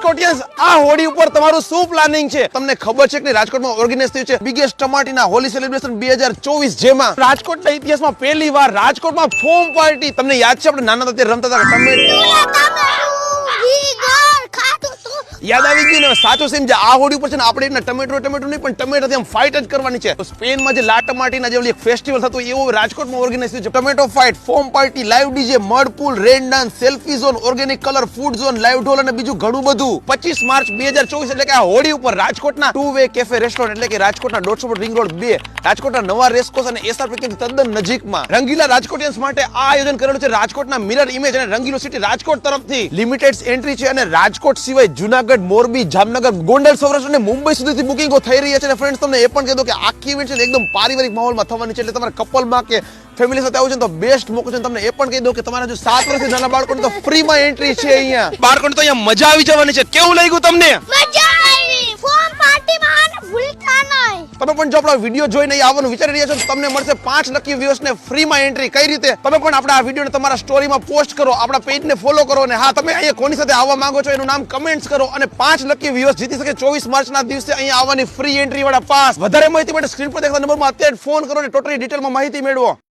રાજકોટિયન્સ આ હોળી ઉપર તમારું શું પ્લાનિંગ છે? તમને ખબર છે કે રાજકોટમાં ઓર્ગેનાઇઝ થયું છે બિગેસ્ટ ટમાટીના હોલી સેલિબ્રેશન 2024, જેમાં રાજકોટના ઇતિહાસમાં પહેલી વાર રાજકોટમાં ફોમ પાર્ટી. તમને યાદ છે આપણે નાના હતા ત્યારે રમતા હતા યાદ આવી ગયું ને? સાચો સેમ જે આ હોળી ઉપર છે ને આપણે એના ટમેટો નહીં પણ ટમેટાથી આમ ફાઇટ જ કરવાની છે. તો સ્પેનમાં જે લા ટમાટીના જે એક ફેસ્ટિવલ થતો એવો રાજકોટમાં ઓર્ગેનાઇઝ થયું છે. Tomato fight, foam party, live DJ, mud pool, rain dance, selfie zone, organic colour, food zone, live ઢોલ અને બીજું ઘણું બધું. 25 માર્ચ 2024 એટલે કે આ હોળી ઉપર રાજકોટના 2 વે કેફે રેસ્ટોરન્ટ એટલે કે રાજકોટના 150 ફૂટ રિંગ રોડ 2, રાજકોટના નવા રેસકોર્સ અને એસઆરપી કેમ્પ તદ્દન નજીકમાં રંગીલા રાજકોટિયન્સ માટે આ આયોજન કરેલું છે રાજકોટના મિરર ઇમેજ અને રંગીલો સિટી રાજકોટ તરફથી. લિમિટેડ એન્ટ્રી છે અને રાજકોટ સિવાય જુનાગઢ, મોરબી, જામનગર, ગોંડલ, સૌરાષ્ટ્ર અને મુંબઈ સુધીથી બુકિંગો થઈ રહી છે. અને ફ્રેન્ડ્સ તમને એ પણ કહી દો કે આખી ઇવેન્ટ છે એકદમ પારિવારિક માહોલમાં થવાની છે. એટલે તમારા કપલમાં કે ફેમિલી સાથે આવું છે તો બેસ્ટ મોકો છે. તમને એ પણ કહી દો કે તમારા જો 7 વર્ષથી નાના બાળકોને તો ફ્રીમાં એન્ટ્રી છે. અહીંયા બાળકોને તો અહીંયા મજા આવી જવાની છે. કેવું લાગ્યું તમને? મજા આવી. ફોમ પાર્ટીમાં આને ભૂલતા નહીં. તમે પણ જો આપણો વિડીયો જોઈને અહીં આવવાનું વિચારી રહ્યા છો તો તમને મળશે 5 લકી વ્યુઅર્સને ફ્રીમાં એન્ટ્રી. કઈ રીતે? તમે પણ આપણા આ વિડીયોને તમારા સ્ટોરીમાં પોસ્ટ કરો, આપણા પેજને ફોલો કરો અને હા, તમે અહીંયા કોની સાથે આવવા માંગો છો એનું નામ કમેન્ટ્સ કરો અને 5 લકી વ્યુઅર્સ જીતી શકે 24 માર્ચના દિવસે અહીંયા આવવાની ફ્રી એન્ટ્રી વાળા પાસ. વધારે માહિતી માટે સ્ક્રીન પર દેખાતા નંબરમાં અત્યારે ફોન કરો અને ટોટલી ડિટેલમાં માહિતી મેળવો.